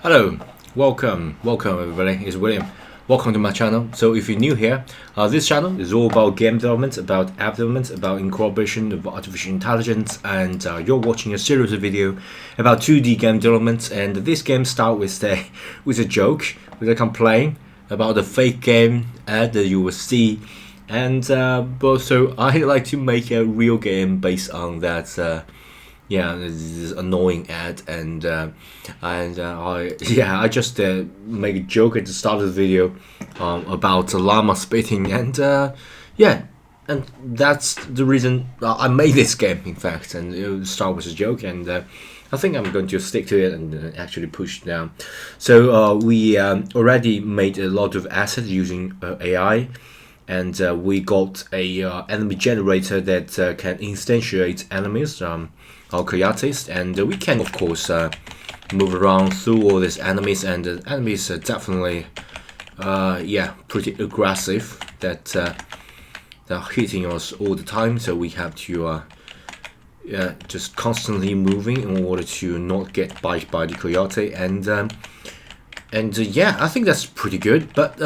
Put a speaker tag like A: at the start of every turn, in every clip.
A: Hello, welcome everybody, it's William. Welcome to my channel. So if you're new here, this channel is all about game development, about app development, about incorporation of artificial intelligence, and you're watching a series of video about 2D game development. And this game starts with a joke, with a complaint about the fake game ad that you will see. And also I like to make a real game based on that this annoying ad, and I just make a joke at the start of the video about the llama spitting, and and that's the reason I made this game, in fact. And it start with a joke, and I think I'm going to stick to it and actually push it down. So we already made a lot of assets using AI. And we got a enemy generator that can instantiate enemies, or coyotes, and we can of course move around through all these enemies, and the enemies are definitely pretty aggressive, that they're hitting us all the time, so we have to just constantly moving in order to not get bite by the coyote, and I think that's pretty good. But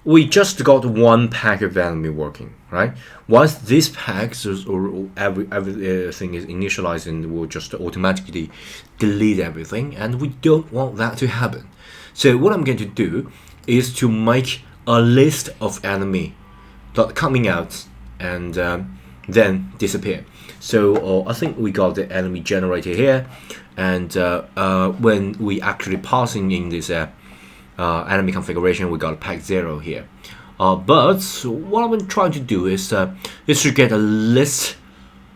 A: we just got one pack of enemy working, right? Once this pack or everything is initialized, and we'll just automatically delete everything, and we don't want that to happen. So what I'm going to do is to make a list of enemy that coming out and then disappear. So I think we got the enemy generator here, and when we actually passing in this enemy configuration, we got pack 0 here. But what I'm trying to do is to get a list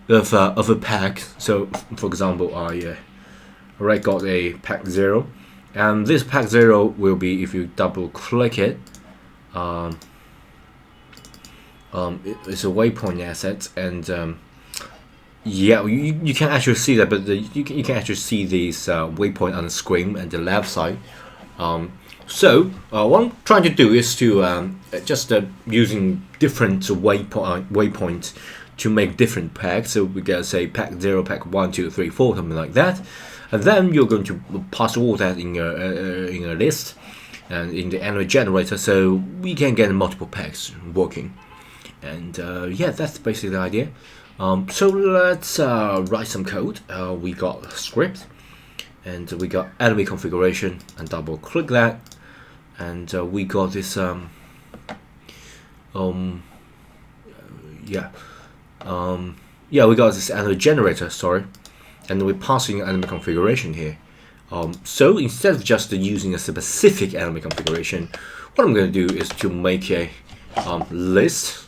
A: of a pack. So for example, I already got a pack 0, and this pack 0 will be, if you double click it, it's a waypoint asset, and you can actually see that, but you can actually see these waypoint on the screen at the left side. So what I'm trying to do is to just using different waypoints to make different packs. So we gotta say pack 0, pack 1, 2, 3, 4, something like that, and then you're going to pass all that in a list and in the enemy generator, so we can get multiple packs working. And that's basically the idea. So let's write some code. We got a script, and we got enemy configuration, and double click that, and we got this we got this enemy generator, sorry, and we're passing enemy configuration here. So instead of just using a specific enemy configuration, what I'm going to do is to make a list.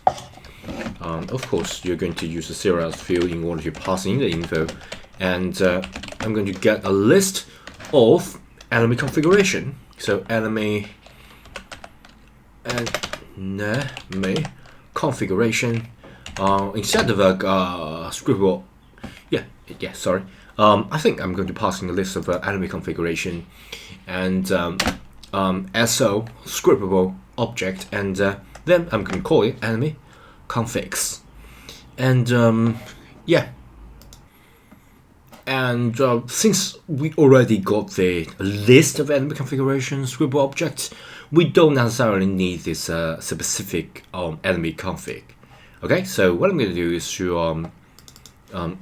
A: Of course, you're going to use the serialized field in order to pass in the info, and I'm going to get a list of enemy configuration. So enemy configuration, instead of a scriptable, sorry. I think I'm going to pass in a list of enemy configuration, and so scriptable object, and then I'm going to call it enemy configs, and since we already got the list of enemy configuration scriptable objects, we don't necessarily need this specific enemy config. Okay, so what I'm going to do is to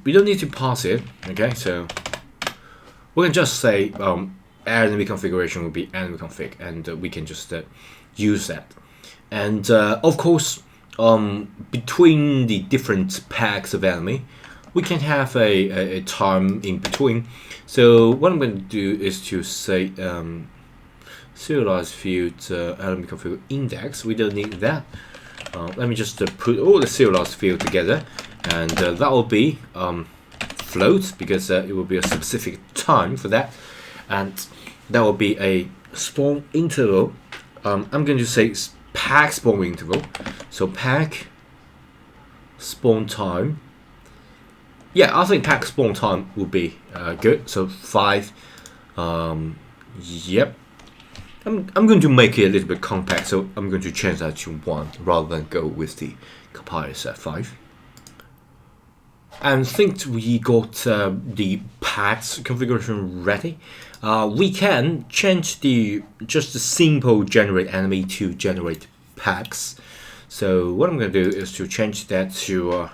A: we don't need to pass it. Okay, so we can just say enemy configuration will be enemy config, and we can just use that. And of course, between the different packs of enemy, we can have a time in between. So what I'm going to do is to say serialized field enemy config index. We don't need that. Let me just put all the serialized field together, and that will be float, because it will be a specific time for that, and that will be a spawn interval. I'm going to say pack spawn interval. So pack spawn time. Yeah, I think pack spawn time will be good. So 5. Yep. I'm going to make it a little bit compact, so I'm going to change that to 1 rather than go with the compiler set 5. And since we got the packs configuration ready, we can change just the simple generate enemy to generate packs. So what I'm going to do is to change that to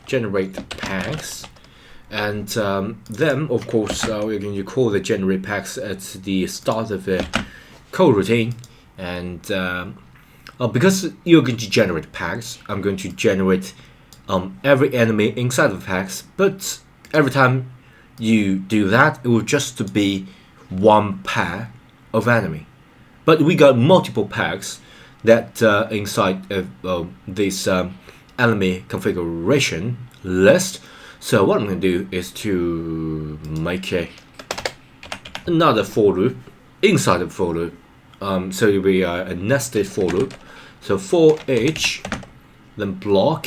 A: generate packs, and then of course we're going to call the generate packs at the start of the code routine. And because you're going to generate packs, I'm going to generate every enemy inside of packs, but every time you do that, it will just be one pair of enemy. But we got multiple packs that inside of this enemy configuration list. So what I'm going to do is to make another for loop inside of for loop. So it will be a nested for loop. So for each, then block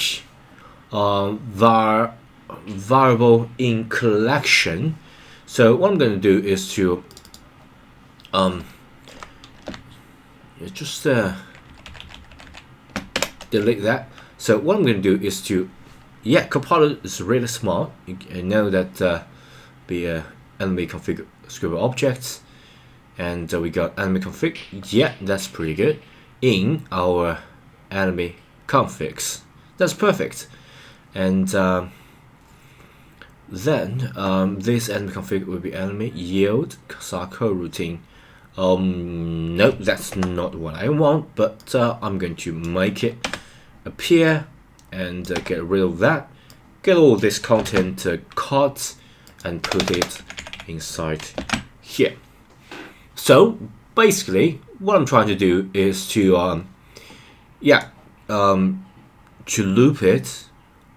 A: variable in collection. So what I'm going to do is to just delete that. So what I'm going to do is to, compiler is really smart. You know that the enemy config scribble objects, and we got enemy config. Yeah, that's pretty good. In our enemy configs, that's perfect. And then this enemy config will be enemy yield code routine. No, that's not what I want, but I'm going to make it appear and get rid of that. Get all this content cut and put it inside here. So basically, what I'm trying to do is to to loop it,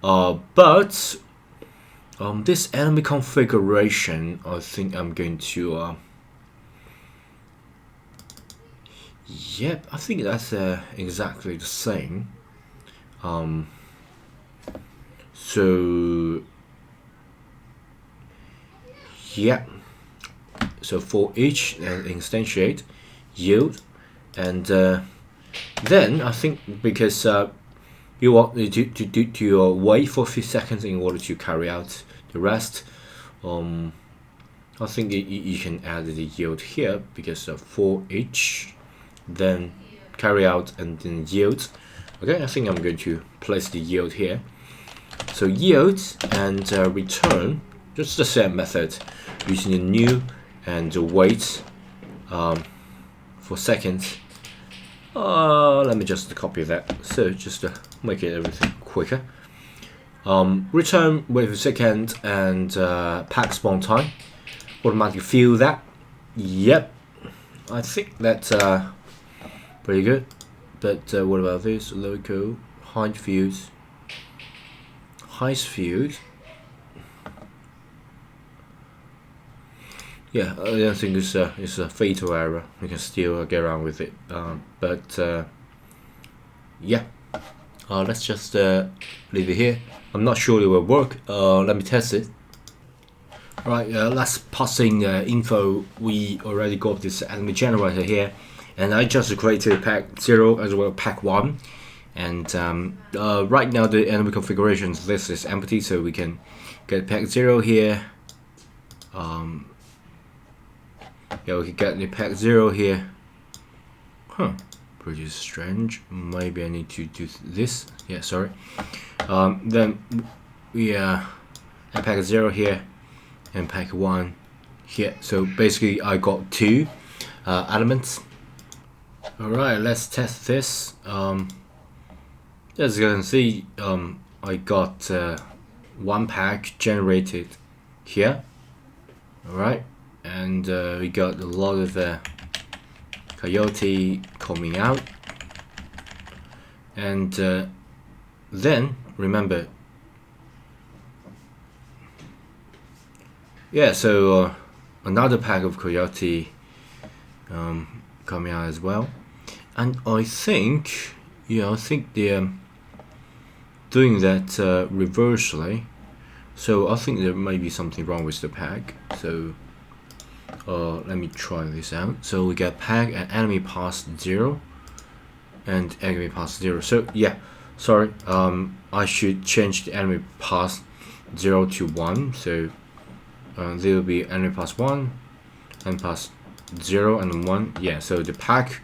A: but this enemy configuration, I think I'm going to yep, I think that's exactly the same. So yeah, so for each and instantiate yield, and then I think because you want to wait for a few seconds in order to carry out the rest, I think you can add the yield here, because for each, then carry out, and then yield. Okay, I think I'm going to place the yield here. So yield and return, just the same method, using the new and wait for seconds. Let me just copy that, so just to make it everything quicker. Return with a second and pack spawn time. Automatically fill that. Yep, I think that's pretty good. But what about this? Local height fields. Height field. Yeah, I don't think it's a fatal error. We can still get around with it. But yeah, let's just leave it here. I'm not sure it will work. Let me test it. Right, let's pass in info. We already got this enemy generator here, and I just created pack 0 as well pack 1. And right now the enemy configurations list is empty, so we can get pack 0 here. Yeah, we can get the pack 0 here. Huh, pretty strange. Maybe I need to do this. Yeah, sorry. Then we pack 0 here and pack 1 here. So basically I got 2 elements. Alright, let's test this. As you can see, I got 1 pack generated here. Alright, and we got a lot of coyote coming out. And then remember, yeah, so another pack of coyote coming out as well. And I think, yeah, I think they're doing that reversely. So I think there may be something wrong with the pack. So let me try this out. So we get pack and enemy pass 0. and enemy path 0. So yeah, sorry, I should change the enemy path 0 to 1. So there will be enemy path 1 and path 0 and 1. Yeah, so the pack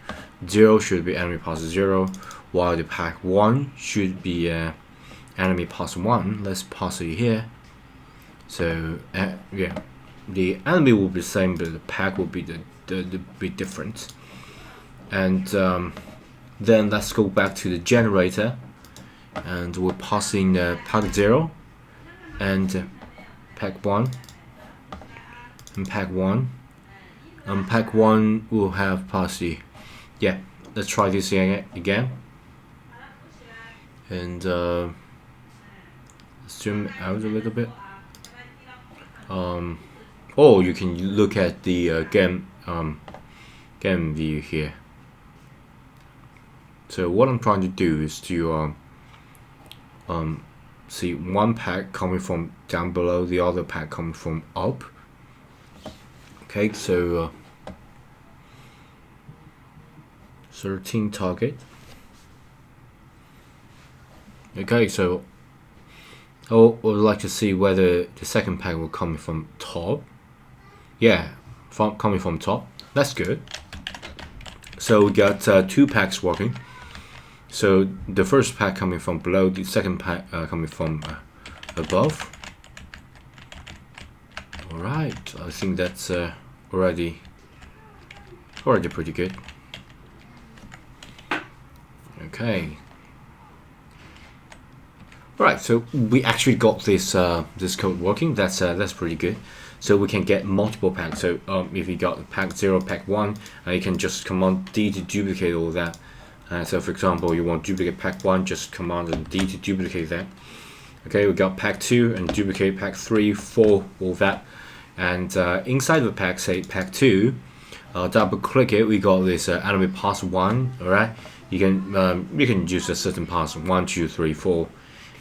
A: 0 should be enemy path 0, while the pack 1 should be enemy path 1. Let's pass it here. So yeah, the enemy will be the same, but the pack will be the bit different. And then let's go back to the generator, and we're passing pack 0 and pack 1 and pack 1. Pack 1 will have pass the, yeah, let's try this again. And zoom out a little bit. Oh, you can look at the game view here. So what I'm trying to do is to see one pack coming from down below, the other pack coming from up. Okay, so 13 target. Okay, so I would like to see whether the second pack will come from top. Yeah, coming from top. That's good. So we got 2 packs working. So the first pack coming from below, the second pack coming from above. Alright, I think that's already pretty good. Okay. Alright, so we actually got this this code working. That's pretty good. So we can get multiple packs. So if you got pack 0, pack 1, you can just command D to duplicate all that. So for example, you want to duplicate pack 1, just command D to duplicate that. Okay, we got pack 2 and duplicate pack 3, 4, all that. And inside the pack, say pack 2, double click it, we got this enemy path 1. Alright, you can use a certain path 1, 2, 3, 4.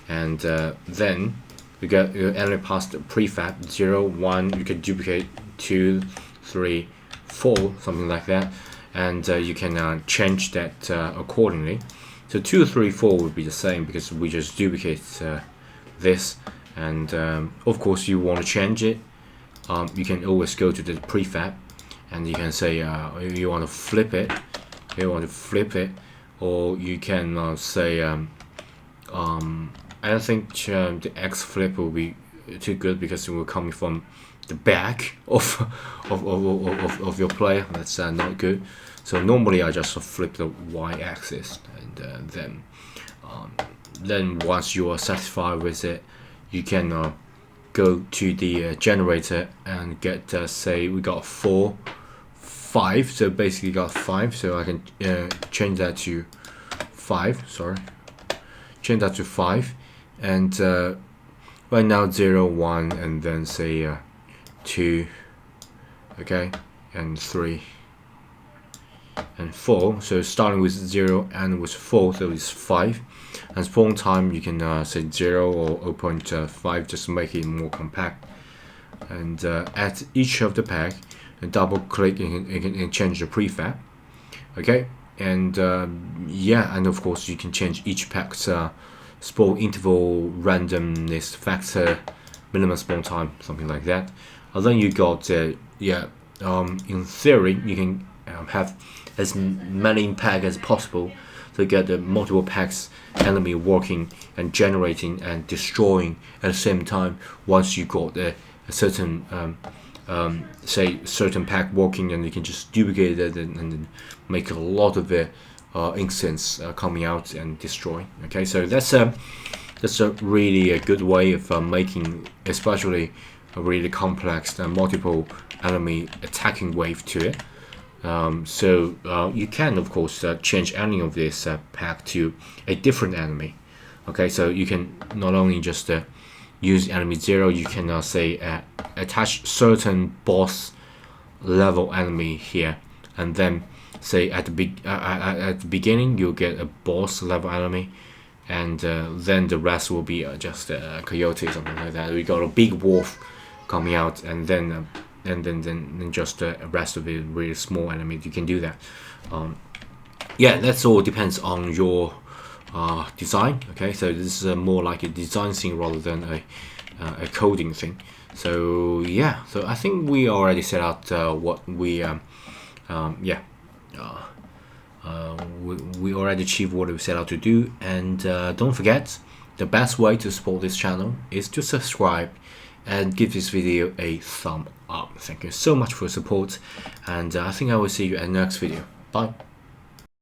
A: And then we got your enemy path prefab 0, 1, you can duplicate 2, 3, 4, something like that. And you can change that accordingly. So 2, 3, 4 would be the same because we just duplicate this. And of course, you want to change it. You can always go to the prefab, and you can say you want to flip it. You want to flip it, or you can say I don't think the X flip will be too good because it will come from the back of your player. That's not good. So normally I just flip the Y-axis, and then once you are satisfied with it, you can go to the generator and get say we got 4, 5. So basically got 5. So I can change that to 5. Sorry, change that to 5. And right now 0, 1, and then say 2, okay, and 3 and 4. So starting with 0 and with 4, so it's 5. And spawn time you can say 0 or 0.5, just to make it more compact. And at each of the pack, and double click and change the prefab. Okay, and yeah, and of course you can change each pack's spawn interval, randomness factor, minimum spawn time, something like that. And then you got yeah, in theory you can have as many packs as possible to get the multiple packs enemy working and generating and destroying at the same time. Once you got a certain say certain pack working, and you can just duplicate it and make a lot of the instance coming out and destroy. Okay, so that's a really a good way of making, especially a really complex multiple enemy attacking wave to it. So you can of course change any of this pack to a different enemy. Okay, so you can not only just use enemy 0, you can say attach certain boss level enemy here, and then say at the beginning you'll get a boss level enemy, and then the rest will be just a coyote, something like that. We got a big wolf coming out, and then just the rest of it really small enemies. You can do that. yeah, that's all depends on your design. Okay, so this is more like a design thing rather than a coding thing. So yeah, so I think we already set out what we yeah, we already achieved what we set out to do. And don't forget, the best way to support this channel is to subscribe and give this video a thumb up. Thank you so much for your support, and I think I will see you at the next video. Bye.